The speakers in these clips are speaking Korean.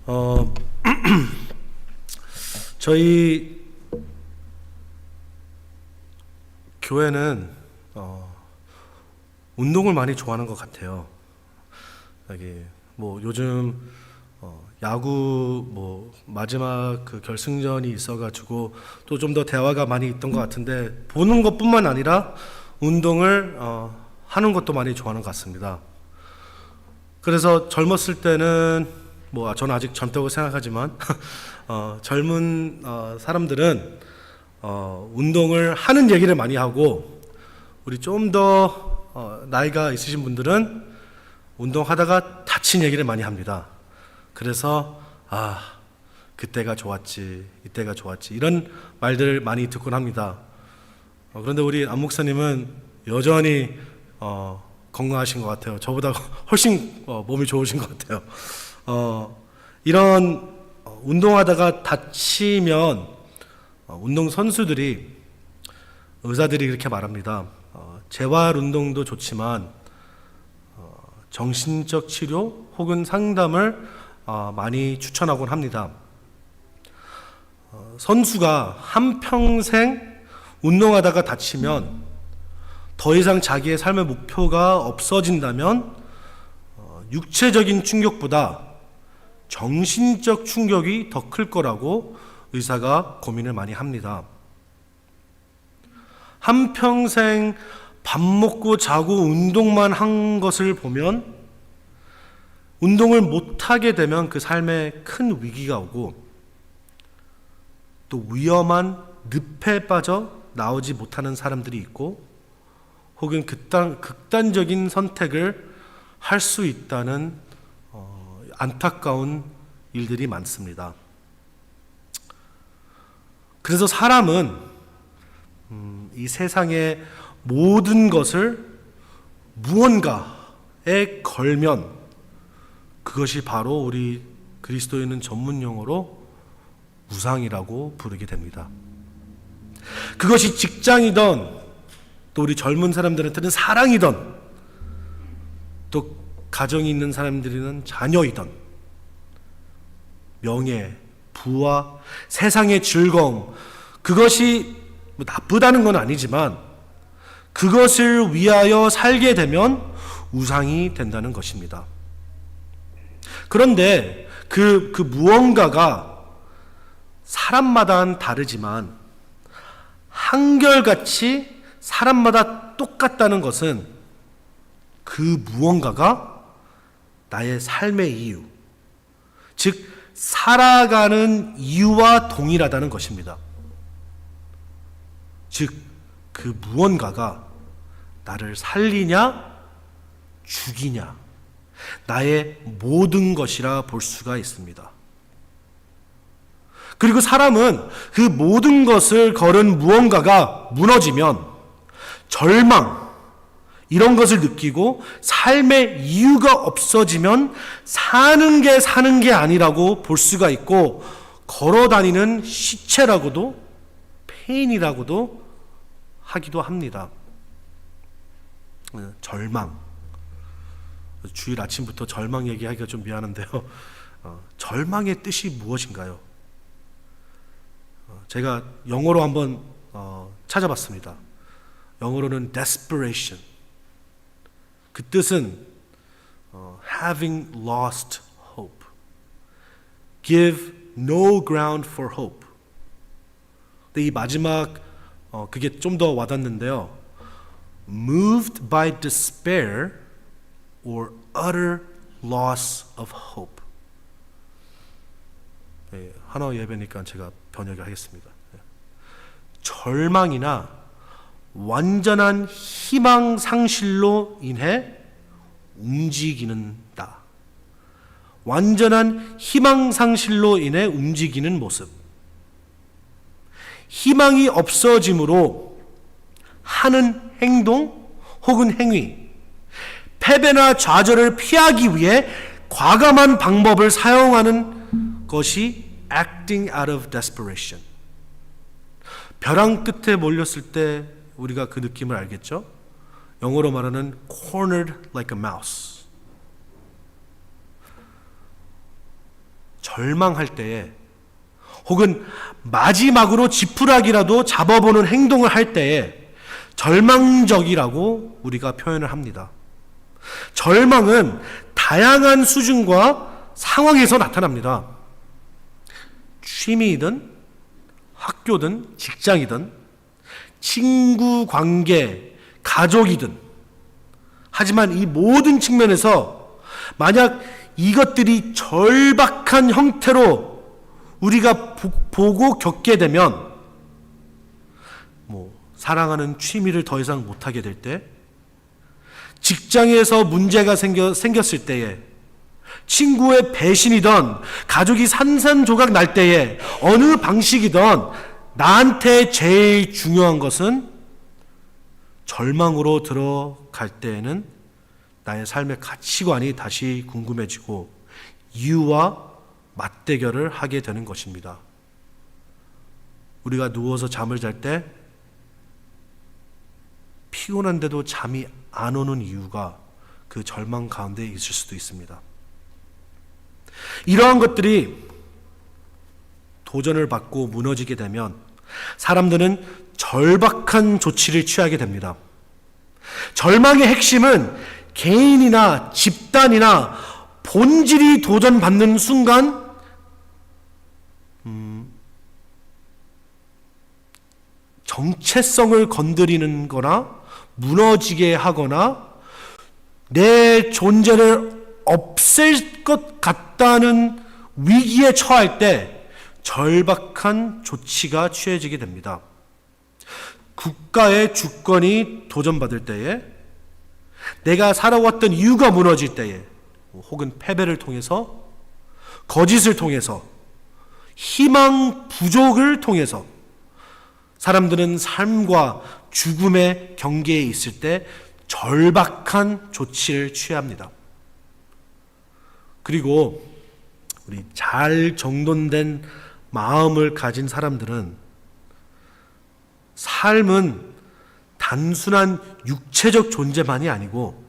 어, 저희 교회는 운동을 많이 좋아하는 것 같아요. 여기 뭐 요즘 야구 뭐 마지막 그 결승전이 있어가지고 또 좀 더 대화가 많이 있던 것 같은데, 보는 것뿐만 아니라 운동을 하는 것도 많이 좋아하는 것 같습니다. 그래서 젊었을 때는 뭐 저는 아직 젊다고 생각하지만 젊은 사람들은 운동을 하는 얘기를 많이 하고, 우리 좀 더 나이가 있으신 분들은 운동하다가 다친 얘기를 많이 합니다. 그래서 그때가 좋았지, 이때가 좋았지, 이런 말들을 많이 듣곤 합니다. 그런데 우리 안 목사님은 여전히 건강하신 것 같아요. 저보다 훨씬 몸이 좋으신 것 같아요. 이런 운동하다가 다치면 운동 선수들이, 의사들이 이렇게 말합니다. 재활 운동도 좋지만 정신적 치료 혹은 상담을 많이 추천하곤 합니다. 선수가 한평생 운동하다가 다치면 더 이상 자기의 삶의 목표가 없어진다면 육체적인 충격보다 정신적 충격이 더 클 거라고 의사가 고민을 많이 합니다. 한평생 밥 먹고 자고 운동만 한 것을 보면, 운동을 못하게 되면 그 삶에 큰 위기가 오고 또 위험한 늪에 빠져 나오지 못하는 사람들이 있고, 혹은 극단적인 선택을 할 수 있다는 안타까운 일들이 많습니다. 그래서 사람은 이 세상의 모든 것을 무언가에 걸면 그것이 바로 우리 그리스도인은 전문 용어로 우상이라고 부르게 됩니다. 그것이 직장이든, 또 우리 젊은 사람들한테는 사랑이든, 또 가정이 있는 사람들이는 자녀이든, 명예, 부와 세상의 즐거움, 그것이 뭐 나쁘다는 건 아니지만 그것을 위하여 살게 되면 우상이 된다는 것입니다. 그런데 그 무언가가 사람마다는 다르지만 한결같이 사람마다 똑같다는 것은, 그 무언가가 나의 삶의 이유, 즉 살아가는 이유와 동일하다는 것입니다. 즉 그 무언가가 나를 살리냐 죽이냐, 나의 모든 것이라 볼 수가 있습니다. 그리고 사람은 그 모든 것을 걸은 무언가가 무너지면 절망, 이런 것을 느끼고 삶의 이유가 없어지면 사는 게 아니라고 볼 수가 있고, 걸어다니는 시체라고도, 페인이라고도 하기도 합니다. 절망. 주일 아침부터 절망 얘기하기가 좀 미안한데요. 절망의 뜻이 무엇인가요? 제가 영어로 한번 찾아봤습니다. 영어로는 desperation. 그 뜻은 having lost hope. Give no ground for hope. 근데 이 마지막 그게 좀 더 와닿는데요. Moved by despair or utter loss of hope. 한어 예배니까 제가 번역을 하겠습니다. 절망이나 완전한 희망 상실로 인해 움직이는다. 완전한 희망 상실로 인해 움직이는 모습. 희망이 없어짐으로 하는 행동 혹은 행위, 패배나 좌절을 피하기 위해 과감한 방법을 사용하는 것이 acting out of desperation. 벼랑 끝에 몰렸을 때 우리가 그 느낌을 알겠죠? 영어로 말하는 cornered like a mouse. 절망할 때에, 혹은 마지막으로 지푸라기라도 잡아보는 행동을 할 때에 절망적이라고 우리가 표현을 합니다. 절망은 다양한 수준과 상황에서 나타납니다. 취미이든 학교든 직장이든 친구 관계, 가족이든, 하지만 이 모든 측면에서 만약 이것들이 절박한 형태로 우리가 보고 겪게 되면, 사랑하는 취미를 더 이상 못하게 될 때, 직장에서 문제가 생겼을 때에, 친구의 배신이든 가족이 산산조각 날 때에, 어느 방식이든 나한테 제일 중요한 것은 절망으로 들어갈 때에는 나의 삶의 가치관이 다시 궁금해지고 이유와 맞대결을 하게 되는 것입니다. 우리가 누워서 잠을 잘 때 피곤한데도 잠이 안 오는 이유가 그 절망 가운데 있을 수도 있습니다. 이러한 것들이 도전을 받고 무너지게 되면 사람들은 절박한 조치를 취하게 됩니다. 절망의 핵심은 개인이나 집단이나 본질이 도전받는 순간 정체성을 건드리는 거나 무너지게 하거나 내 존재를 없앨 것 같다는 위기에 처할 때 절박한 조치가 취해지게 됩니다. 국가의 주권이 도전받을 때에, 내가 살아왔던 이유가 무너질 때에, 혹은 패배를 통해서, 거짓을 통해서, 희망 부족을 통해서 사람들은 삶과 죽음의 경계에 있을 때 절박한 조치를 취합니다. 그리고 우리 잘 정돈된 마음을 가진 사람들은 삶은 단순한 육체적 존재만이 아니고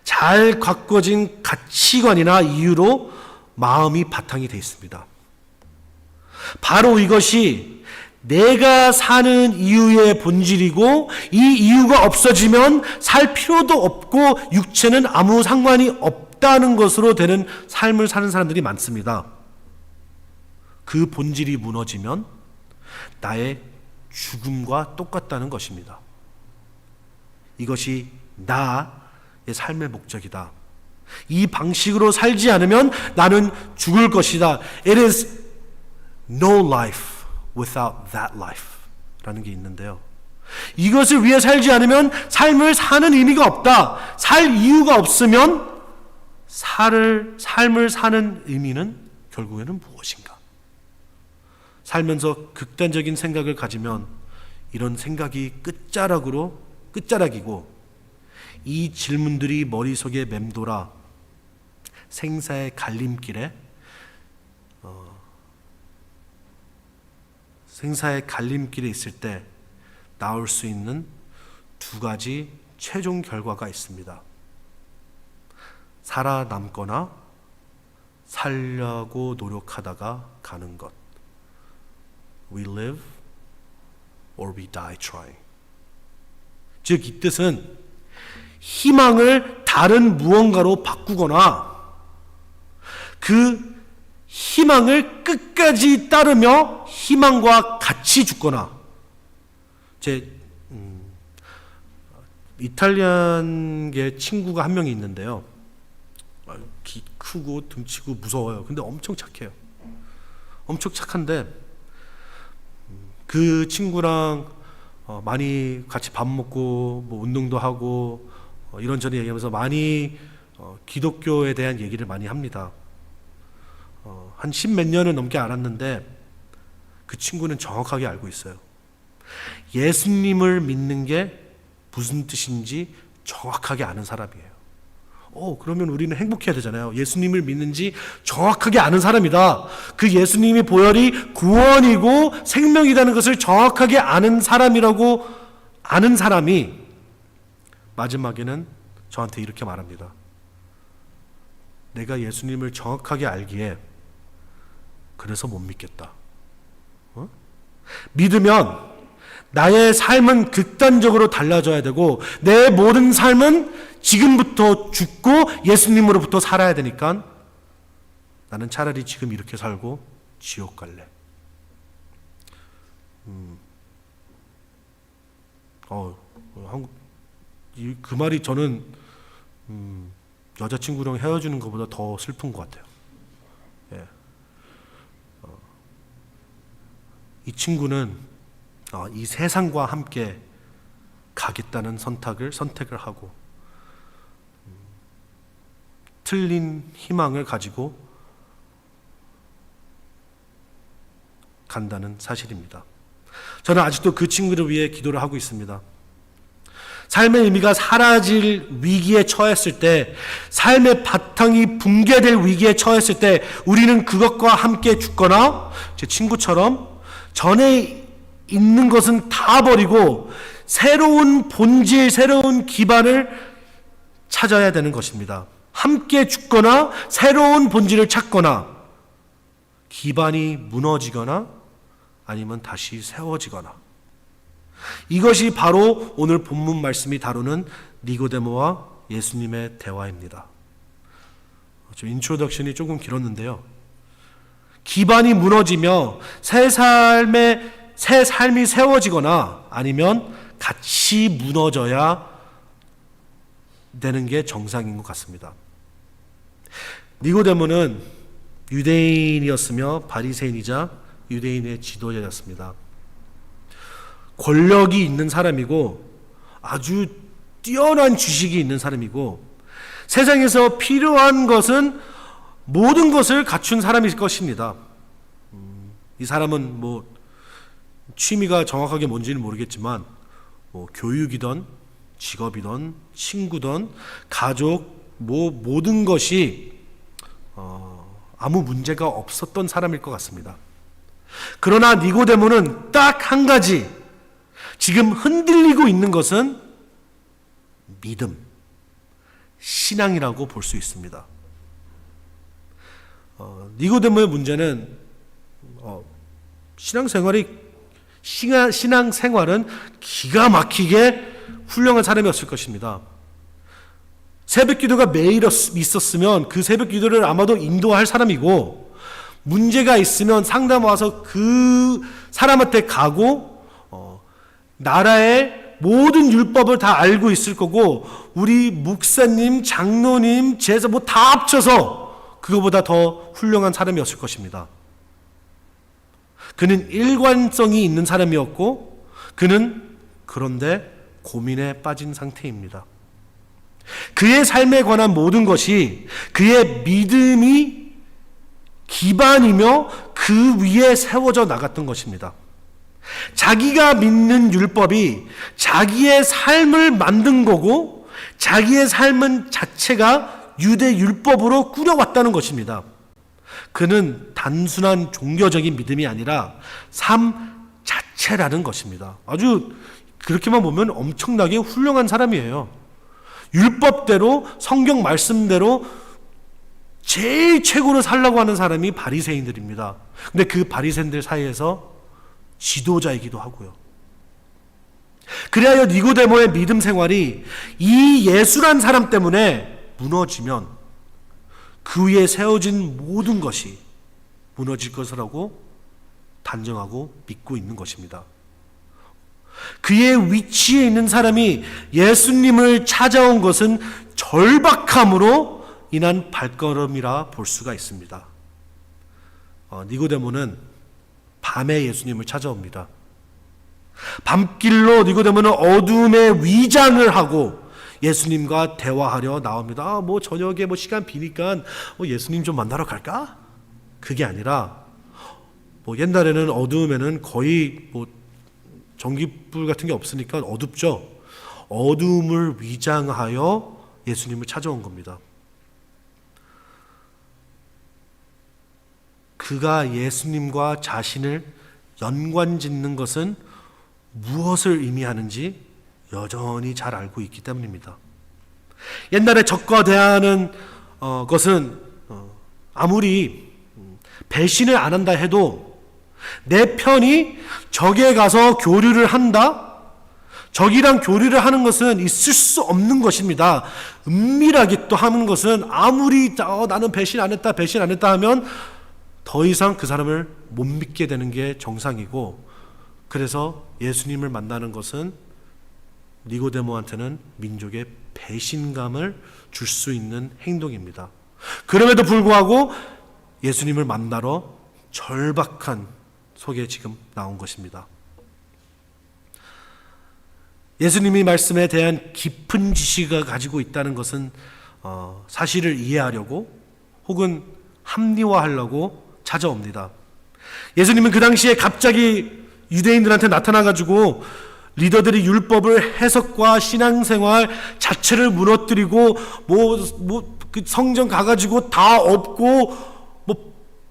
잘 가꿔진 가치관이나 이유로 마음이 바탕이 되어 있습니다. 바로 이것이 내가 사는 이유의 본질이고, 이 이유가 없어지면 살 필요도 없고 육체는 아무 상관이 없다는 것으로 되는 삶을 사는 사람들이 많습니다. 그 본질이 무너지면 나의 죽음과 똑같다는 것입니다. 이것이 나의 삶의 목적이다. 이 방식으로 살지 않으면 나는 죽을 것이다. It is no life without that life 라는 게 있는데요. 이것을 위해 살지 않으면 삶을 사는 의미가 없다. 살 이유가 없으면 삶을 사는 의미는 결국에는 무엇인가? 살면서 극단적인 생각을 가지면 이런 생각이 끝자락이고 이 질문들이 머릿속에 맴돌아 생사의 갈림길에 있을 때 나올 수 있는 두 가지 최종 결과가 있습니다. 살아남거나 살려고 노력하다가 가는 것. We live or we die trying. 즉, 이 뜻은 희망을 다른 무언가로 바꾸거나 그 희망을 끝까지 따르며 희망과 같이 죽거나. 제 이탈리안계 친구가 한 명이 있는데요. 키 크고 등치고 무서워요. 근데 엄청 착해요. 엄청 착한데 그 친구랑 많이 같이 밥 먹고 운동도 하고 이런저런 얘기하면서 많이 기독교에 대한 얘기를 많이 합니다. 한 10몇 년을 넘게 알았는데 그 친구는 정확하게 알고 있어요. 예수님을 믿는 게 무슨 뜻인지 정확하게 아는 사람이에요. 그러면 우리는 행복해야 되잖아요. 예수님을 믿는지 정확하게 아는 사람이다. 그 예수님의 보혈이 구원이고 생명이라는 것을 정확하게 아는 사람이라고 아는 사람이 마지막에는 저한테 이렇게 말합니다. 내가 예수님을 정확하게 알기에 그래서 못 믿겠다. 믿으면 나의 삶은 극단적으로 달라져야 되고 내 모든 삶은 지금부터 죽고 예수님으로부터 살아야 되니까 나는 차라리 지금 이렇게 살고 지옥 갈래. 그 말이 저는 여자친구랑 헤어지는 것보다 더 슬픈 것 같아요. 예. 이 친구는 이 세상과 함께 가겠다는 선택을 하고 틀린 희망을 가지고 간다는 사실입니다. 저는 아직도 그 친구를 위해 기도를 하고 있습니다. 삶의 의미가 사라질 위기에 처했을 때, 삶의 바탕이 붕괴될 위기에 처했을 때 우리는 그것과 함께 죽거나 제 친구처럼 전에 있는 것은 다 버리고 새로운 본질, 새로운 기반을 찾아야 되는 것입니다. 함께 죽거나 새로운 본질을 찾거나 기반이 무너지거나 아니면 다시 세워지거나, 이것이 바로 오늘 본문 말씀이 다루는 니고데모와 예수님의 대화입니다. 좀 인트로덕션이 조금 길었는데요. 기반이 무너지며 새 삶이 세워지거나 아니면 같이 무너져야 되는 게 정상인 것 같습니다. 니고데모는 유대인이었으며 바리새인이자 유대인의 지도자였습니다. 권력이 있는 사람이고 아주 뛰어난 지식이 있는 사람이고 세상에서 필요한 것은 모든 것을 갖춘 사람일 것입니다. 이 사람은 취미가 정확하게 뭔지는 모르겠지만 교육이든 직업이든 친구든 가족 모든 것이 아무 문제가 없었던 사람일 것 같습니다. 그러나 니고데모는 딱 한 가지, 지금 흔들리고 있는 것은 믿음, 신앙이라고 볼 수 있습니다. 니고데모의 문제는 신앙생활은 기가 막히게 훌륭한 사람이었을 것입니다. 새벽 기도가 매일 있었으면 그 새벽 기도를 아마도 인도할 사람이고, 문제가 있으면 상담 와서 그 사람한테 가고 나라의 모든 율법을 다 알고 있을 거고, 우리 목사님, 장로님, 제자 다 합쳐서 그거보다 더 훌륭한 사람이었을 것입니다. 그는 일관성이 있는 사람이었고, 그는 그런데 고민에 빠진 상태입니다. 그의 삶에 관한 모든 것이 그의 믿음이 기반이며 그 위에 세워져 나갔던 것입니다. 자기가 믿는 율법이 자기의 삶을 만든 거고, 자기의 삶은 자체가 유대 율법으로 꾸려왔다는 것입니다. 그는 단순한 종교적인 믿음이 아니라 삶 자체라는 것입니다. 아주 그렇게만 보면 엄청나게 훌륭한 사람이에요. 율법대로, 성경 말씀대로 제일 최고로 살라고 하는 사람이 바리새인들입니다. 근데 그 바리새인들 사이에서 지도자이기도 하고요. 그리하여 니고데모의 믿음 생활이 이 예수란 사람 때문에 무너지면 그 위에 세워진 모든 것이 무너질 것이라고 단정하고 믿고 있는 것입니다. 그의 위치에 있는 사람이 예수님을 찾아온 것은 절박함으로 인한 발걸음이라 볼 수가 있습니다. 니고데모는 밤에 예수님을 찾아옵니다. 밤길로 니고데모는 어둠의 위장을 하고 예수님과 대화하려 나옵니다. 저녁에 시간 비니까 예수님 좀 만나러 갈까? 그게 아니라 옛날에는 어두움에는 거의 전기불 같은 게 없으니까 어둡죠. 어두움을 위장하여 예수님을 찾아온 겁니다. 그가 예수님과 자신을 연관짓는 것은 무엇을 의미하는지 여전히 잘 알고 있기 때문입니다. 옛날에 적과 대하는 것은 아무리 배신을 안 한다 해도 내 편이 적에 가서 교류를 한다? 적이랑 교류를 하는 것은 있을 수 없는 것입니다. 은밀하게 또 하는 것은 아무리 나는 배신 안 했다 하면 더 이상 그 사람을 못 믿게 되는 게 정상이고, 그래서 예수님을 만나는 것은 니고데모한테는 민족의 배신감을 줄 수 있는 행동입니다. 그럼에도 불구하고 예수님을 만나러 절박한 속에 지금 나온 것입니다. 예수님이 말씀에 대한 깊은 지식을 가지고 있다는 것은 사실을 이해하려고 혹은 합리화하려고 찾아옵니다. 예수님은 그 당시에 갑자기 유대인들한테 나타나가지고 리더들이 율법을 해석과 신앙생활 자체를 무너뜨리고 그 성전 가가지고 다 엎고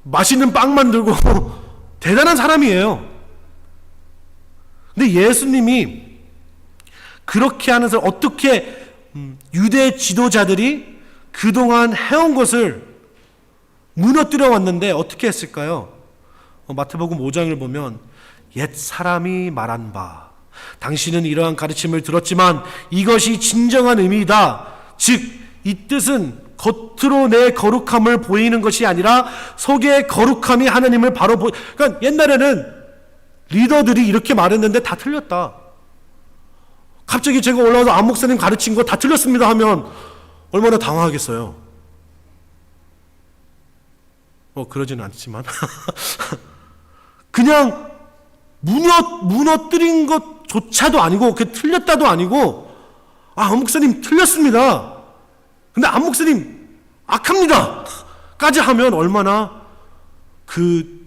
맛있는 빵 만들고 대단한 사람이에요. 근데 예수님이 그렇게 하는 사람, 어떻게 유대 지도자들이 그동안 해온 것을 무너뜨려 왔는데 어떻게 했을까요? 마태복음 5장을 보면 옛 사람이 말한 바, 당신은 이러한 가르침을 들었지만 이것이 진정한 의미이다. 즉 이 뜻은 겉으로 내 거룩함을 보이는 것이 아니라 속의 거룩함이 하나님을 바로 그러니까 옛날에는 리더들이 이렇게 말했는데 다 틀렸다. 갑자기 제가 올라와서 안 목사님 가르친 거 다 틀렸습니다 하면 얼마나 당황하겠어요. 그러지는 않지만 그냥 무너뜨린 것조차도 아니고 그 틀렸다도 아니고 안 목사님 틀렸습니다. 근데 안 목사님 악합니다 까지 하면 얼마나 그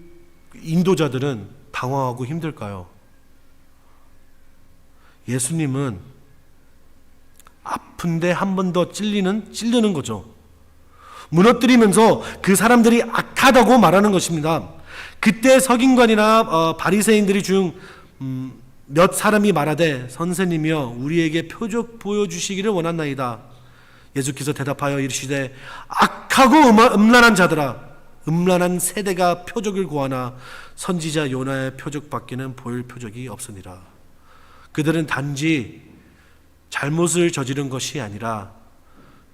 인도자들은 당황하고 힘들까요? 예수님은 아픈데 한 번 더 찔르는 거죠. 무너뜨리면서 그 사람들이 악하다고 말하는 것입니다. 그때 서기관이나 바리새인들이 중 몇 사람이 말하되 선생님이여 우리에게 표적 보여주시기를 원하나이다. 예수께서 대답하여 이르시되 악하고 음란한 자들아, 음란한 세대가 표적을 구하나 선지자 요나의 표적밖에는 보일 표적이 없으니라. 그들은 단지 잘못을 저지른 것이 아니라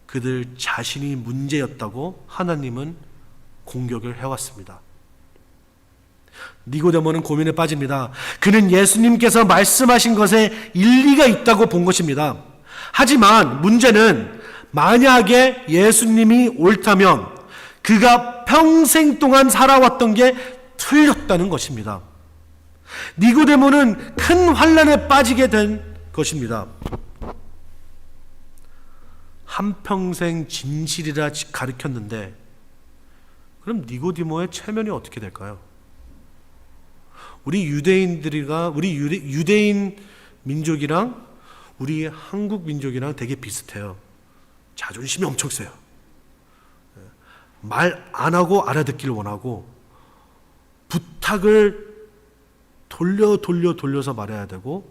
그들 자신이 문제였다고 하나님은 공격을 해왔습니다. 니고데모는 고민에 빠집니다. 그는 예수님께서 말씀하신 것에 일리가 있다고 본 것입니다. 하지만 문제는 만약에 예수님이 옳다면 그가 평생 동안 살아왔던 게 틀렸다는 것입니다. 니고데모는 큰 환난에 빠지게 된 것입니다. 한평생 진실이라 가르쳤는데 그럼 니고데모의 체면이 어떻게 될까요? 우리 유대인 민족이랑 우리 한국 민족이랑 되게 비슷해요. 자존심이 엄청 세요. 말 안 하고 알아듣기를 원하고 부탁을 돌려서 말해야 되고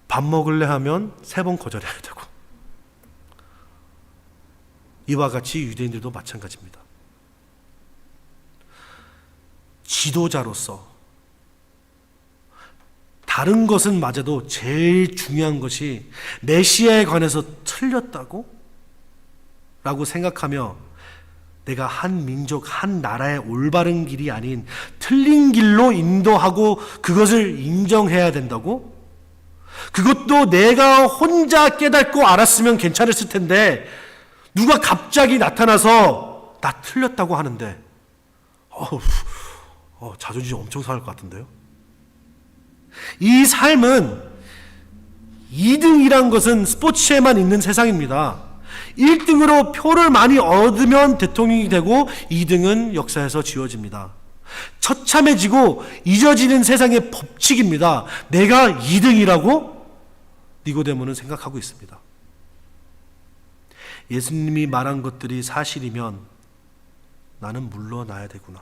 밥 먹을래 하면 3번 거절해야 되고 이와 같이 유대인들도 마찬가지입니다. 지도자로서 다른 것은 맞아도 제일 중요한 것이 메시아에 관해서 틀렸다고? 라고 생각하며 내가 한 민족, 한 나라의 올바른 길이 아닌 틀린 길로 인도하고 그것을 인정해야 된다고? 그것도 내가 혼자 깨닫고 알았으면 괜찮았을 텐데 누가 갑자기 나타나서 나 틀렸다고 하는데 자존심 엄청 상할 것 같은데요? 이 삶은 2등이란 것은 스포츠에만 있는 세상입니다. 1등으로 표를 많이 얻으면 대통령이 되고 2등은 역사에서 지워집니다. 처참해지고 잊어지는 세상의 법칙입니다. 내가 2등이라고 니고데모는 생각하고 있습니다. 예수님이 말한 것들이 사실이면 나는 물러나야 되구나.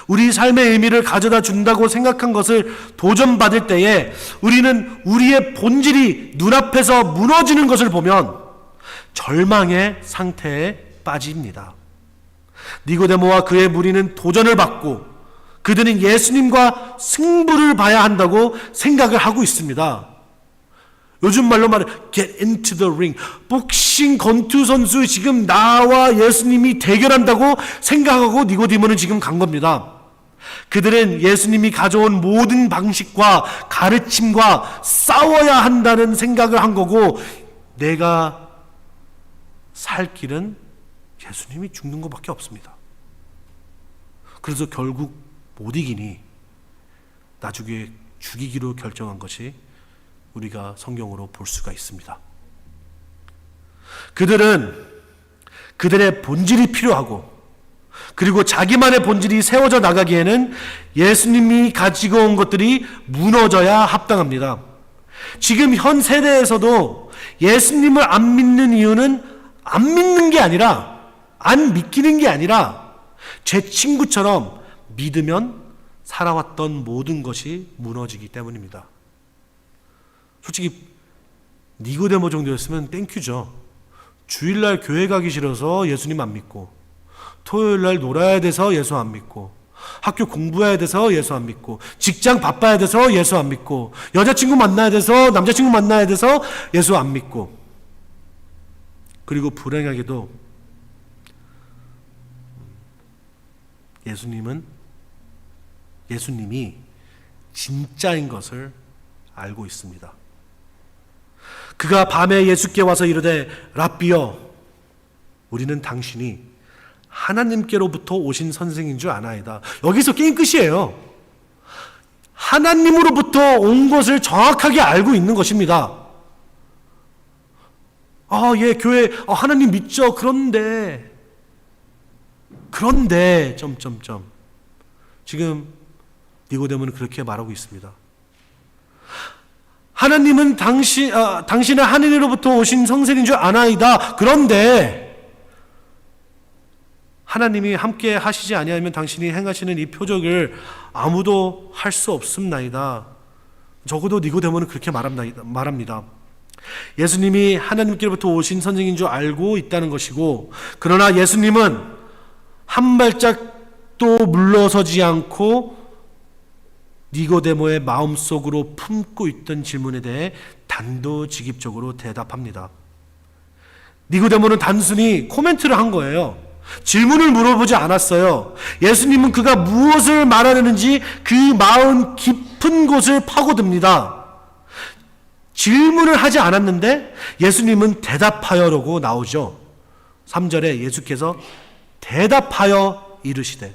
우리 삶의 의미를 가져다 준다고 생각한 것을 도전받을 때에 우리는 우리의 본질이 눈앞에서 무너지는 것을 보면 절망의 상태에 빠집니다. 니고데모와 그의 무리는 도전을 받고 그들은 예수님과 승부를 봐야 한다고 생각을 하고 있습니다. 요즘 말로 말해 get into the ring. 복싱 권투 선수 지금 나와 예수님이 대결한다고 생각하고 니고데모는 지금 간 겁니다. 그들은 예수님이 가져온 모든 방식과 가르침과 싸워야 한다는 생각을 한 거고, 내가 살 길은 예수님이 죽는 것밖에 없습니다. 그래서 결국 못 이기니 나중에 죽이기로 결정한 것이 우리가 성경으로 볼 수가 있습니다. 그들은 그들의 본질이 필요하고, 그리고 자기만의 본질이 세워져 나가기에는 예수님이 가지고 온 것들이 무너져야 합당합니다. 지금 현 세대에서도 예수님을 안 믿는 이유는 안 믿는 게 아니라, 안 믿기는 게 아니라 제 친구처럼 믿으면 살아왔던 모든 것이 무너지기 때문입니다. 솔직히 니고데모 정도였으면 땡큐죠. 주일날 교회 가기 싫어서 예수님 안 믿고, 토요일날 놀아야 돼서 예수 안 믿고, 학교 공부해야 돼서 예수 안 믿고, 직장 바빠야 돼서 예수 안 믿고, 여자친구 만나야 돼서, 남자친구 만나야 돼서 예수 안 믿고, 그리고 불행하게도 예수님이 진짜인 것을 알고 있습니다. 그가 밤에 예수께 와서 이르되 랍비여, 우리는 당신이 하나님께로부터 오신 선생인 줄 아나이다. 여기서 게임 끝이에요. 하나님으로부터 온 것을 정확하게 알고 있는 것입니다. 예, 교회 하나님 믿죠. 그런데 지금 니고데모는 그렇게 말하고 있습니다. 하나님은 당신은 하늘로부터 오신 성생인 줄 아나이다. 그런데 하나님이 함께 하시지 아니하면 당신이 행하시는 이 표적을 아무도 할 수 없음나이다. 적어도 니고데모는 그렇게 말합니다. 예수님이 하나님께로부터 오신 선생인 줄 알고 있다는 것이고, 그러나 예수님은 한 발짝도 물러서지 않고 니고데모의 마음속으로 품고 있던 질문에 대해 단도직입적으로 대답합니다. 니고데모는 단순히 코멘트를 한 거예요. 질문을 물어보지 않았어요. 예수님은 그가 무엇을 말하려는지 그 마음 깊은 곳을 파고듭니다. 질문을 하지 않았는데 예수님은 대답하여라고 나오죠. 3절에 예수께서 대답하여 이르시되,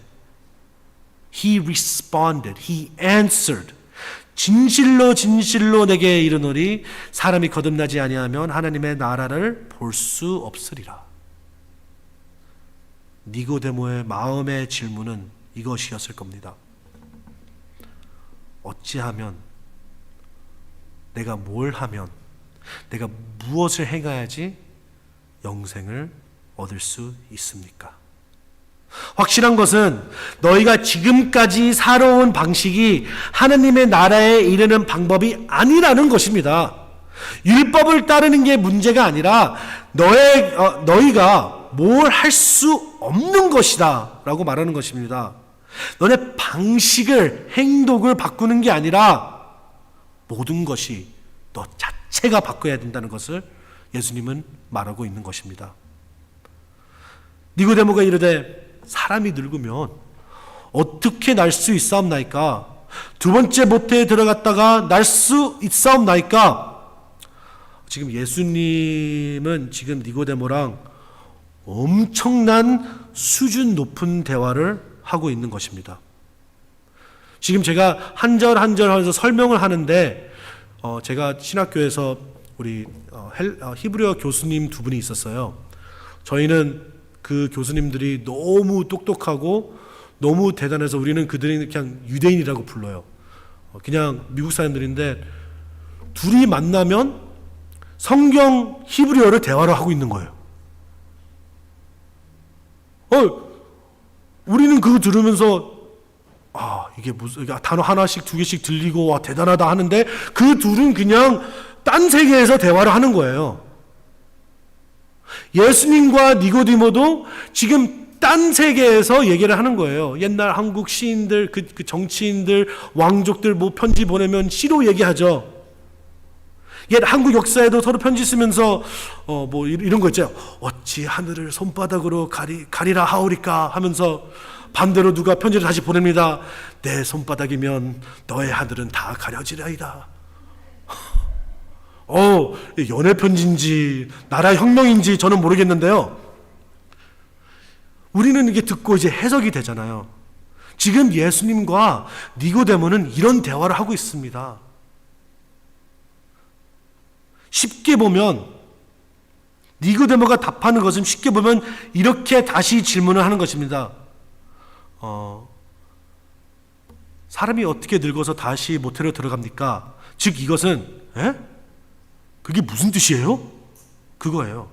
He responded, He answered. 진실로 진실로 내게 이르노니 사람이 거듭나지 아니하면 하나님의 나라를 볼 수 없으리라. 니고데모의 마음의 질문은 이것이었을 겁니다. 어찌하면, 내가 뭘 하면, 내가 무엇을 행해야지 영생을 얻을 수 있습니까? 확실한 것은 너희가 지금까지 살아온 방식이 하나님의 나라에 이르는 방법이 아니라는 것입니다. 율법을 따르는 게 문제가 아니라 너희가 뭘 할 수 없는 것이다 라고 말하는 것입니다. 너네 방식을, 행동을 바꾸는 게 아니라 모든 것이 너 자체가 바꿔야 된다는 것을 예수님은 말하고 있는 것입니다. 니고데모가 이르되 사람이 늙으면 어떻게 날 수 있사옵나이까? 두 번째 모태에 들어갔다가 날 수 있사옵나이까? 지금 예수님은 지금 니고데모랑 엄청난 수준 높은 대화를 하고 있는 것입니다. 지금 제가 한 절 한 절 하면서 설명을 하는데 제가 신학교에서 우리 히브리어 교수님 두 분이 있었어요. 저희는 그 교수님들이 너무 똑똑하고 너무 대단해서 우리는 그들이 그냥 유대인이라고 불러요. 그냥 미국 사람들인데 둘이 만나면 성경 히브리어를 대화를 하고 있는 거예요. 우리는 그거 들으면서 이게 무슨 단어 하나씩 두 개씩 들리고 대단하다 하는데 그 둘은 그냥 딴 세계에서 대화를 하는 거예요. 예수님과 니고디모도 지금 딴 세계에서 얘기를 하는 거예요. 옛날 한국 시인들, 그 정치인들, 왕족들 뭐 편지 보내면 시로 얘기하죠. 옛 한국 역사에도 서로 편지 쓰면서 뭐 이런 거 있죠. 어찌 하늘을 손바닥으로 가리라 하오리까 하면서 반대로 누가 편지를 다시 보냅니다. 내 손바닥이면 너의 하늘은 다 가려지리이다. 연애 편지인지 나라 혁명인지 저는 모르겠는데요. 우리는 이게 듣고 이제 해석이 되잖아요. 지금 예수님과 니고데모는 이런 대화를 하고 있습니다. 쉽게 보면 니고데모가 답하는 것은 쉽게 보면 이렇게 다시 질문을 하는 것입니다. 사람이 어떻게 늙어서 다시 모태로 들어갑니까? 즉 이것은 그게 무슨 뜻이에요? 그거예요.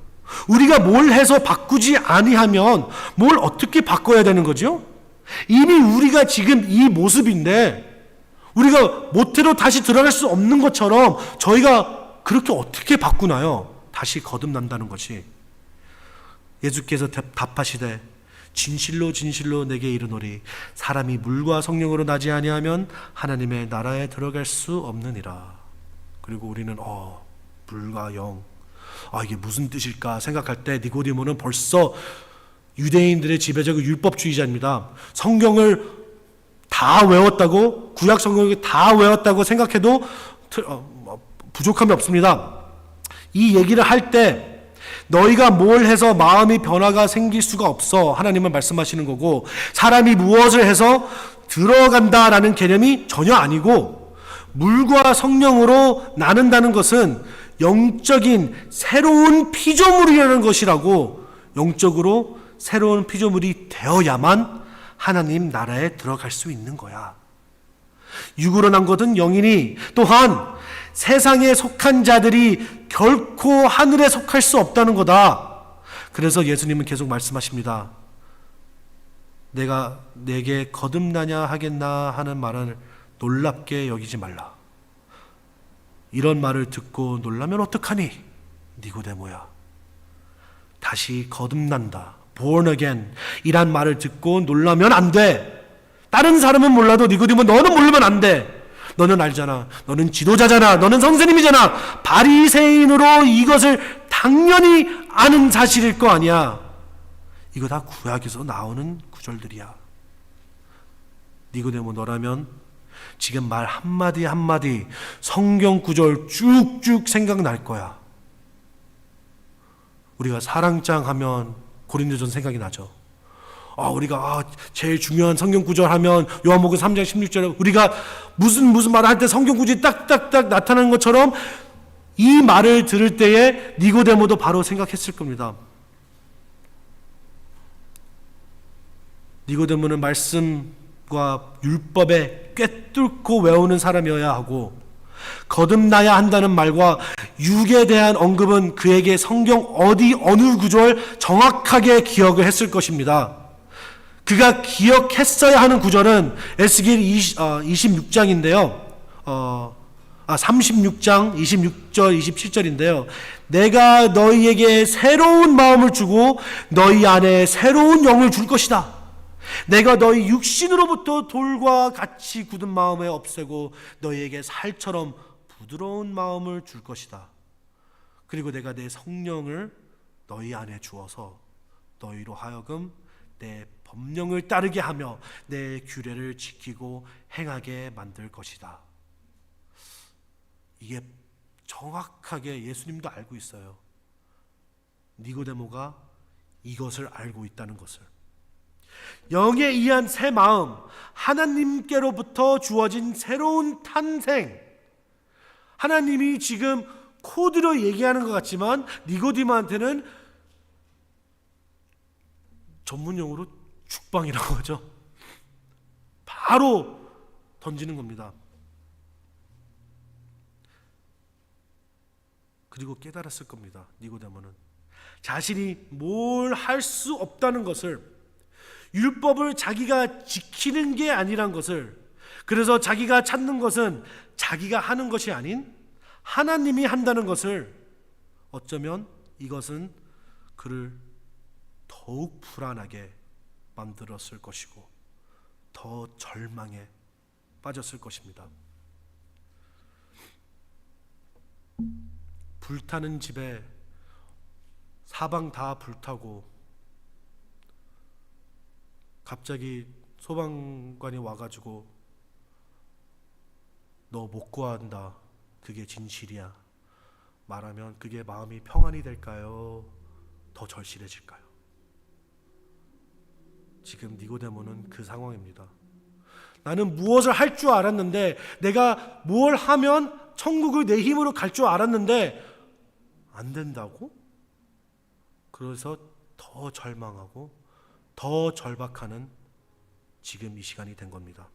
우리가 뭘 해서 바꾸지 아니하면 뭘 어떻게 바꿔야 되는 거죠? 이미 우리가 지금 이 모습인데 우리가 모태로 다시 들어갈 수 없는 것처럼 저희가 그렇게 어떻게 바꾸나요? 다시 거듭난다는 것이. 예수께서 답하시되 진실로 진실로 내게 이르노니 사람이 물과 성령으로 나지 아니하면 하나님의 나라에 들어갈 수 없느니라. 그리고 우리는 물과 영, 이게 무슨 뜻일까 생각할 때 니고디모는 벌써 유대인들의 지배적인 율법주의자입니다. 성경을 다 외웠다고, 구약 성경을 다 외웠다고 생각해도 부족함이 없습니다. 이 얘기를 할 때 너희가 뭘 해서 마음이 변화가 생길 수가 없어 하나님은 말씀하시는 거고, 사람이 무엇을 해서 들어간다라는 개념이 전혀 아니고, 물과 성령으로 나는다는 것은 영적인 새로운 피조물이라는 것이라고, 영적으로 새로운 피조물이 되어야만 하나님 나라에 들어갈 수 있는 거야. 육으로 난 것은 영이니 또한 세상에 속한 자들이 결코 하늘에 속할 수 없다는 거다. 그래서 예수님은 계속 말씀하십니다. 내가 내게 거듭나냐 하겠나 하는 말을 놀랍게 여기지 말라. 이런 말을 듣고 놀라면 어떡하니? 니고데모야. 다시 거듭난다. born again 이란 말을 듣고 놀라면 안 돼. 다른 사람은 몰라도 니고디모 너는 모르면 안 돼. 너는 알잖아. 너는 지도자잖아. 너는 선생님이잖아. 바리새인으로 이것을 당연히 아는 사실일 거 아니야. 이거 다 구약에서 나오는 구절들이야. 니고데모 너라면 지금 말 한마디 한마디 성경 구절 쭉쭉 생각날 거야. 우리가 사랑장 하면 고린도전 생각이 나죠. 우리가 제일 중요한 성경 구절 하면 요한복음 3장 16절에 우리가 무슨 말을 할 때 성경 구절이 딱딱딱 나타나는 것처럼 이 말을 들을 때에 니고데모도 바로 생각했을 겁니다. 니고데모는 말씀과 율법에 꿰뚫고 외우는 사람이어야 하고, 거듭나야 한다는 말과 육에 대한 언급은 그에게 성경 어느 구절 정확하게 기억을 했을 것입니다. 그가 기억했어야 하는 구절은 에스겔 26장인데요. 36장 26절 27절인데요. 내가 너희에게 새로운 마음을 주고 너희 안에 새로운 영을 줄 것이다. 내가 너희 육신으로부터 돌과 같이 굳은 마음을 없애고 너희에게 살처럼 부드러운 마음을 줄 것이다. 그리고 내가 내 성령을 너희 안에 주어서 너희로 하여금 내 법령을 따르게 하며 내 규례를 지키고 행하게 만들 것이다. 이게 정확하게 예수님도 알고 있어요. 니고데모가 이것을 알고 있다는 것을. 영에 의한 새 마음, 하나님께로부터 주어진 새로운 탄생. 하나님이 지금 코드로 얘기하는 것 같지만 니고디모한테는 전문용어로 죽방이라고 하죠. 바로 던지는 겁니다. 그리고 깨달았을 겁니다. 니고데모는 자신이 뭘 할 수 없다는 것을, 율법을 자기가 지키는 게 아니란 것을, 그래서 자기가 찾는 것은 자기가 하는 것이 아닌 하나님이 한다는 것을, 어쩌면 이것은 그를 더욱 불안하게 만들었을 것이고 더 절망에 빠졌을 것입니다. 불타는 집에 사방 다 불타고 갑자기 소방관이 와가지고 너 못 구한다, 그게 진실이야 말하면 그게 마음이 평안이 될까요? 더 절실해질까요? 지금 니고데모는 그 상황입니다. 나는 무엇을 할 줄 알았는데, 내가 뭘 하면 천국을 내 힘으로 갈 줄 알았는데 안 된다고? 그래서 더 절망하고 더 절박하는 지금 이 시간이 된 겁니다.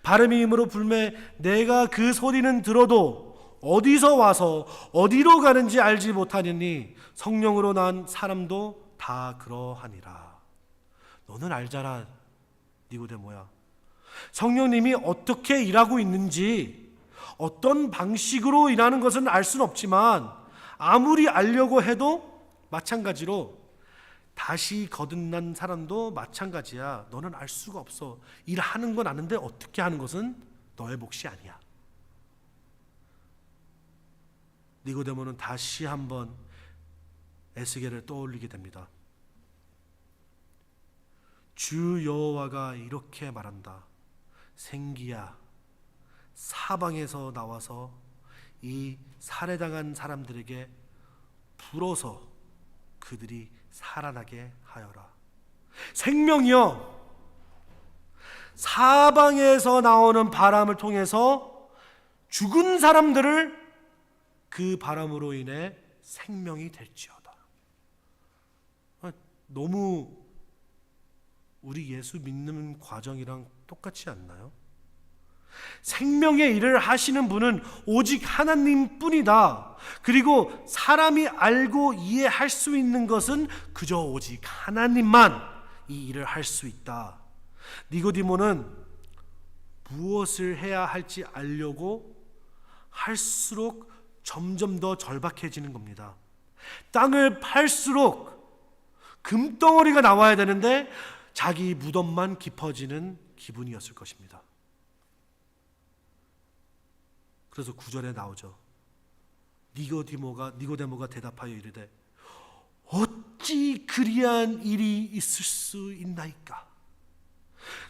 바람이 힘으로 불매 내가 그 소리는 들어도 어디서 와서 어디로 가는지 알지 못하느니 성령으로 난 사람도 다 그러하니라. 너는 알잖아, 니고데모야. 성령님이 어떻게 일하고 있는지, 어떤 방식으로 일하는 것은 알 수는 없지만 아무리 알려고 해도 마찬가지로 다시 거듭난 사람도 마찬가지야. 너는 알 수가 없어. 일하는 건 아는데 어떻게 하는 것은 너의 몫이 아니야. 니고데모는 다시 한번 에스겔을 떠올리게 됩니다. 주 여호와가 이렇게 말한다. 생기야, 사방에서 나와서 이 살해당한 사람들에게 불어서 그들이 살아나게 하여라. 생명이여, 사방에서 나오는 바람을 통해서 죽은 사람들을 그 바람으로 인해 생명이 될지어다. 너무 우리 예수 믿는 과정이랑 똑같지 않나요? 생명의 일을 하시는 분은 오직 하나님뿐이다. 그리고 사람이 알고 이해할 수 있는 것은 그저 오직 하나님만 이 일을 할 수 있다. 니고디모는 무엇을 해야 할지 알려고 할수록 점점 더 절박해지는 겁니다. 땅을 팔수록 금덩어리가 나와야 되는데 자기 무덤만 깊어지는 기분이었을 것입니다. 그래서 9절에 나오죠. 니고데모가 대답하여 이르되 어찌 그리한 일이 있을 수 있나이까.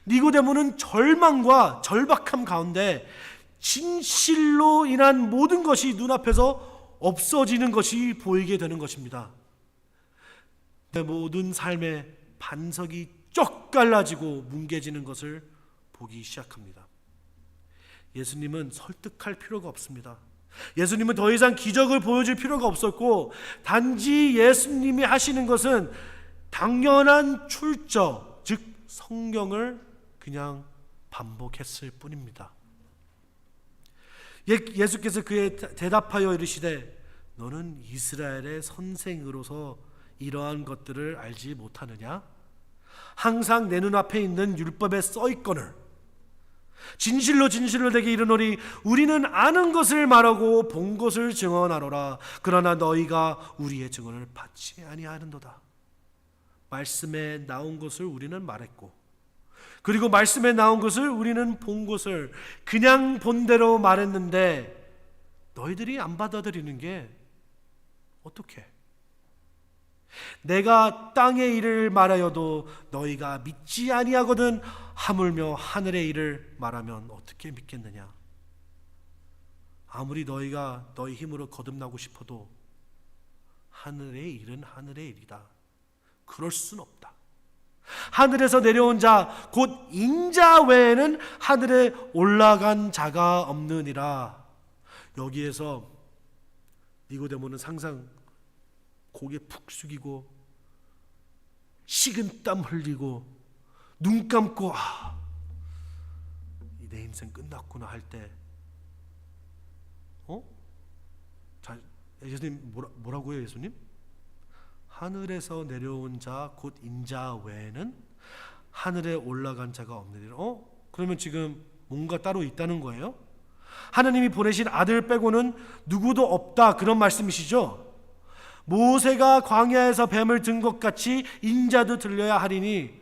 니고데모는 절망과 절박함 가운데 진실로 인한 모든 것이 눈앞에서 없어지는 것이 보이게 되는 것입니다. 내 모든 삶의 반석이 쩍 갈라지고 뭉개지는 것을 보기 시작합니다. 예수님은 설득할 필요가 없습니다. 예수님은 더 이상 기적을 보여줄 필요가 없었고, 단지 예수님이 하시는 것은 당연한 출처, 즉 성경을 그냥 반복했을 뿐입니다. 예수께서 그에 대답하여 이르시되 너는 이스라엘의 선생으로서 이러한 것들을 알지 못하느냐? 항상 내 눈앞에 있는 율법에 써있거늘 진실로 진실로 내게 이르노니 우리는 아는 것을 말하고 본 것을 증언하노라. 그러나 너희가 우리의 증언을 받지 아니하는도다. 말씀에 나온 것을 우리는 말했고, 그리고 말씀에 나온 것을 우리는 본 것을 그냥 본 대로 말했는데 너희들이 안 받아들이는 게 어떡해? 내가 땅의 일을 말하여도 너희가 믿지 아니하거든 하물며 하늘의 일을 말하면 어떻게 믿겠느냐? 아무리 너희가 너희 힘으로 거듭나고 싶어도 하늘의 일은 하늘의 일이다. 그럴 순 없다. 하늘에서 내려온 자 곧 인자 외에는 하늘에 올라간 자가 없느니라. 여기에서 니고데모는 항상 고개 푹 숙이고 식은땀 흘리고 눈 감고 내 인생 끝났구나 할 때 자, 예수님 뭐라고요? 예수님? 하늘에서 내려온 자 곧 인자 외에는 하늘에 올라간 자가 없느니라. 그러면 지금 뭔가 따로 있다는 거예요? 하나님이 보내신 아들 빼고는 누구도 없다, 그런 말씀이시죠? 모세가 광야에서 뱀을 든 것 같이 인자도 들려야 하리니,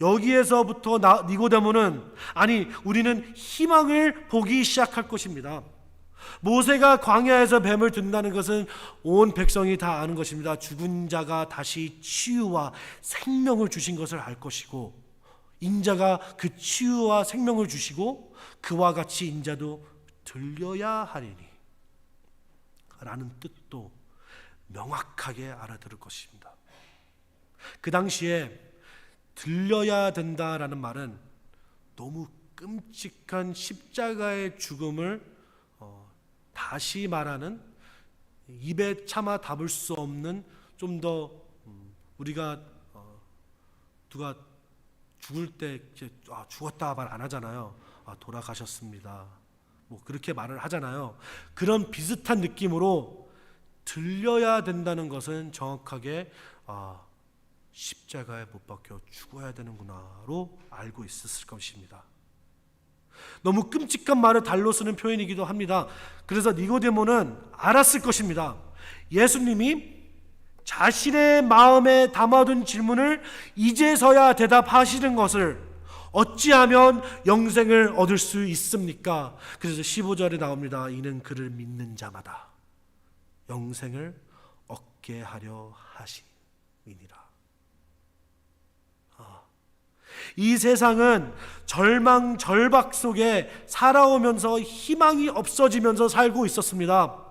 여기에서부터 니고데모는, 아니 우리는 희망을 보기 시작할 것입니다. 모세가 광야에서 뱀을 든다는 것은 온 백성이 다 아는 것입니다. 죽은 자가 다시 치유와 생명을 주신 것을 알 것이고, 인자가 그 치유와 생명을 주시고 그와 같이 인자도 들려야 하리니 라는 뜻도 명확하게 알아들을 것입니다. 그 당시에 들려야 된다라는 말은 너무 끔찍한 십자가의 죽음을 다시 말하는, 입에 차마 담을 수 없는, 좀 더 우리가 누가 죽을 때 죽었다 말 안 하잖아요. 돌아가셨습니다. 뭐 그렇게 말을 하잖아요. 그런 비슷한 느낌으로 들려야 된다는 것은 정확하게 십자가에 못 박혀 죽어야 되는구나로 알고 있었을 것입니다. 너무 끔찍한 말을 달로 쓰는 표현이기도 합니다. 그래서 니고데모는 알았을 것입니다. 예수님이 자신의 마음에 담아둔 질문을 이제서야 대답하시는 것을 어찌하면 영생을 얻을 수 있습니까? 그래서 15절에 나옵니다. 이는 그를 믿는 자마다 영생을 얻게 하려 하심이니라. 이 세상은 절망 절박 속에 살아오면서 희망이 없어지면서 살고 있었습니다.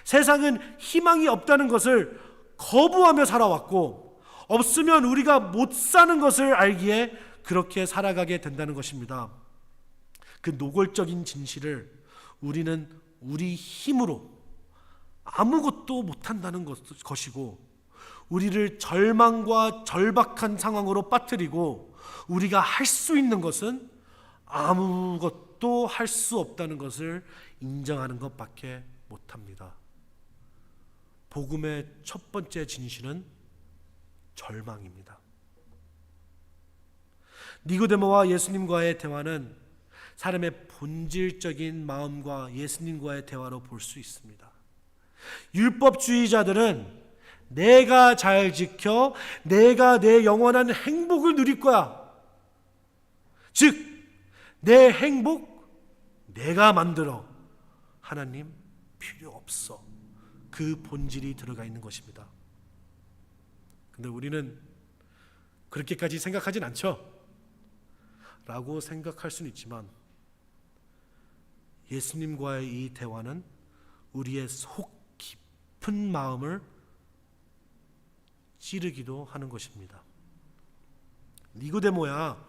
세상은 희망이 없다는 것을 거부하며 살아왔고, 없으면 우리가 못 사는 것을 알기에 그렇게 살아가게 된다는 것입니다. 그 노골적인 진실을 우리는 우리 힘으로 아무것도 못한다는 것이고, 우리를 절망과 절박한 상황으로 빠뜨리고, 우리가 할 수 있는 것은 아무것도 할 수 없다는 것을 인정하는 것밖에 못합니다. 복음의 첫 번째 진실은 절망입니다. 니고데모와 예수님과의 대화는 사람의 본질적인 마음과 예수님과의 대화로 볼 수 있습니다. 율법주의자들은 내가 잘 지켜 내가 내 영원한 행복을 누릴 거야, 즉 내 행복 내가 만들어, 하나님 필요 없어, 그 본질이 들어가 있는 것입니다. 근데 우리는 그렇게까지 생각하진 않죠? 라고 생각할 수는 있지만, 예수님과의 이 대화는 우리의 속 깊은 마음을 찌르기도 하는 것입니다. 니고데모야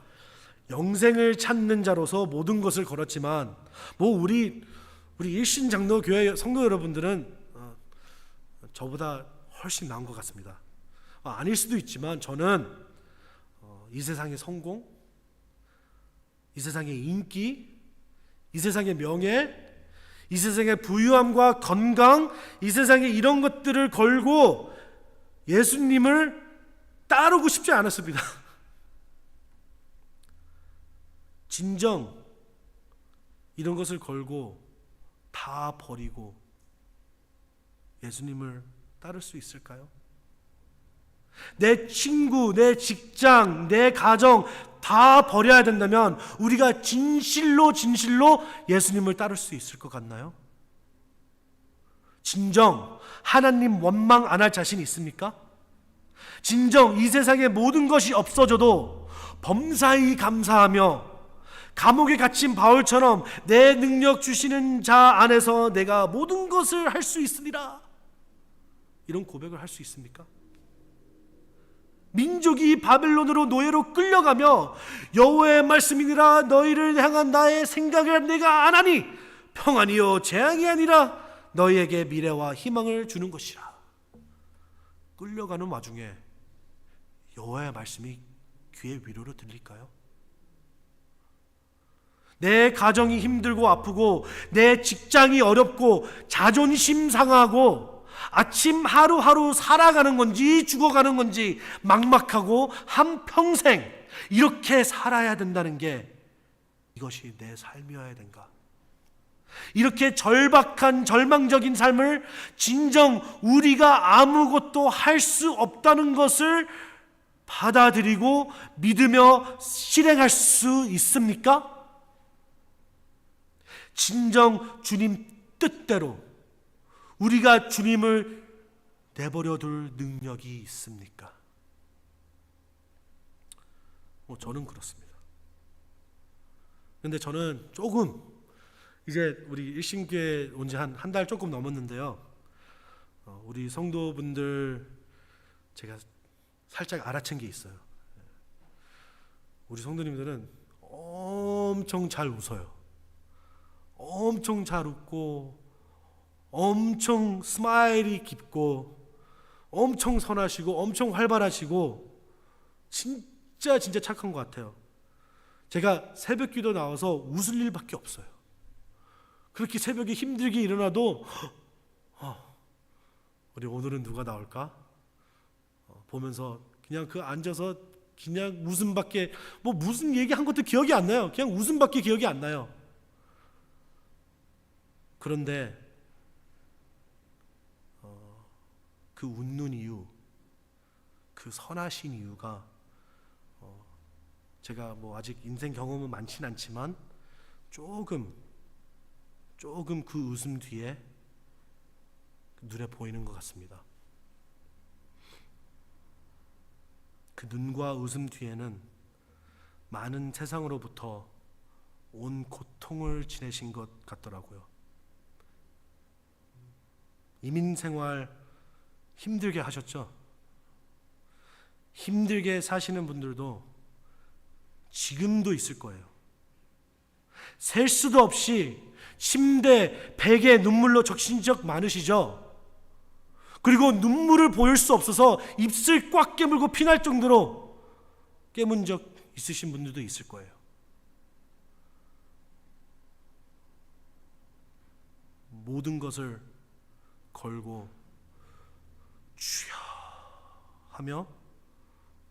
영생을 찾는 자로서 모든 것을 걸었지만, 우리 일신장로교회 성도 여러분들은 저보다 훨씬 나은 것 같습니다. 아닐 수도 있지만 저는 이 세상의 성공, 이 세상의 인기, 이 세상의 명예, 이 세상의 부유함과 건강, 이 세상의 이런 것들을 걸고 예수님을 따르고 싶지 않았습니다. 진정 이런 것을 걸고 다 버리고 예수님을 따를 수 있을까요? 내 친구, 내 직장, 내 가정 다 버려야 된다면 우리가 진실로 예수님을 따를 수 있을 것 같나요? 진정 하나님 원망 안 할 자신 있습니까? 진정 이 세상의 모든 것이 없어져도 범사히 감사하며 감옥에 갇힌 바울처럼 내 능력 주시는 자 안에서 내가 모든 것을 할 수 있으리라, 이런 고백을 할 수 있습니까? 민족이 바벨론으로 노예로 끌려가며 여호와의 말씀이니라 너희를 향한 나의 생각을 내가 안 하니 평안이요 재앙이 아니라 너희에게 미래와 희망을 주는 것이라. 끌려가는 와중에 여호와의 말씀이 귀의 위로로 들릴까요? 내 가정이 힘들고 아프고 내 직장이 어렵고 자존심 상하고 아침 하루하루 살아가는 건지 죽어가는 건지 막막하고 한평생 이렇게 살아야 된다는 게 이것이 내 삶이어야 된가? 이렇게 절박한 절망적인 삶을 진정 우리가 아무것도 할 수 없다는 것을 받아들이고 믿으며 실행할 수 있습니까? 진정 주님 뜻대로 우리가 주님을 내버려둘 능력이 있습니까? 저는 그렇습니다. 근데 저는 조금 이제 우리 일신교회 온 지 한 달 조금 넘었는데요. 우리 성도분들 제가 살짝 알아챈 게 있어요. 우리 성도님들은 엄청 잘 웃어요. 엄청 잘 웃고 엄청 스마일이 깊고 엄청 선하시고 엄청 활발하시고 진짜 착한 것 같아요. 제가 새벽 기도 나와서 웃을 일밖에 없어요. 그렇게 새벽에 힘들게 일어나도 우리 오늘은 누가 나올까? 보면서 그냥 앉아서 그냥 웃음밖에 무슨 얘기한 것도 기억이 안 나요. 그냥 웃음밖에 기억이 안 나요. 그런데 그 웃는 이유, 그 선하신 이유가 제가 아직 인생 경험은 많진 않지만 조금 그 웃음 뒤에 눈에 보이는 것 같습니다. 그 눈과 웃음 뒤에는 많은 세상으로부터 온 고통을 지내신 것 같더라고요. 이민 생활 힘들게 하셨죠? 힘들게 사시는 분들도 지금도 있을 거예요. 셀 수도 없이 침대, 베개 눈물로 적신 적 많으시죠? 그리고 눈물을 보일 수 없어서 입술 꽉 깨물고 피날 정도로 깨문 적 있으신 분들도 있을 거예요. 모든 것을 걸고 주여 하며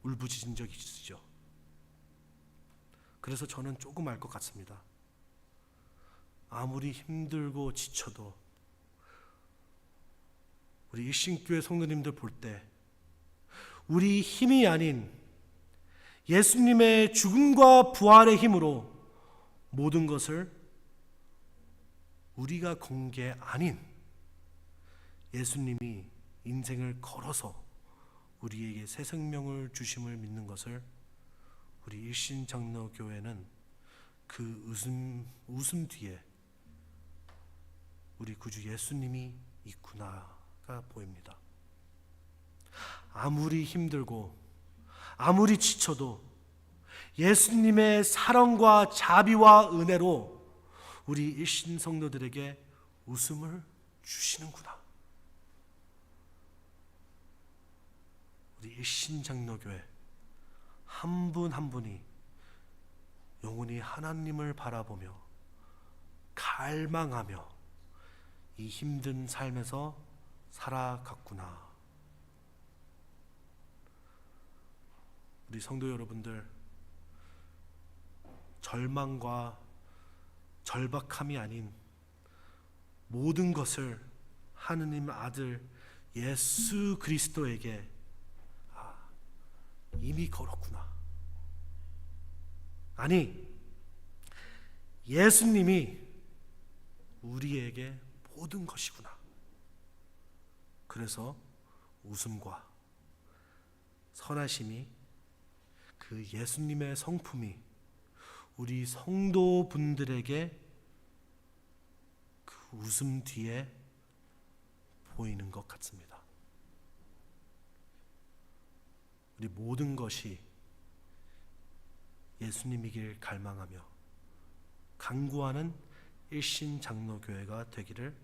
울부짖은 적이 있으죠. 그래서 저는 조금 알 것 같습니다. 아무리 힘들고 지쳐도 우리 일신교회 성도님들 볼 때 우리 힘이 아닌 예수님의 죽음과 부활의 힘으로 모든 것을 우리가 건 게 아닌 예수님이 인생을 걸어서 우리에게 새 생명을 주심을 믿는 것을 우리 일신장로교회는 그 웃음 뒤에 우리 구주 예수님이 있구나가 보입니다. 아무리 힘들고 아무리 지쳐도 예수님의 사랑과 자비와 은혜로 우리 일신 성도들에게 웃음을 주시는구나. 우리 일신장로교회 한 분 한 분이 영원히 하나님을 바라보며 갈망하며 이 힘든 삶에서 살아갔구나. 우리 성도 여러분들, 절망과 절박함이 아닌 모든 것을 하느님 아들 예수 그리스도에게 이미 걸었구나. 아니, 예수님이 우리에게 모든 것이구나. 그래서 웃음과 선하심이 그 예수님의 성품이 우리 성도분들에게 그 웃음 뒤에 보이는 것 같습니다. 우리 모든 것이 예수님이길 갈망하며 간구하는 일신장로교회가 되기를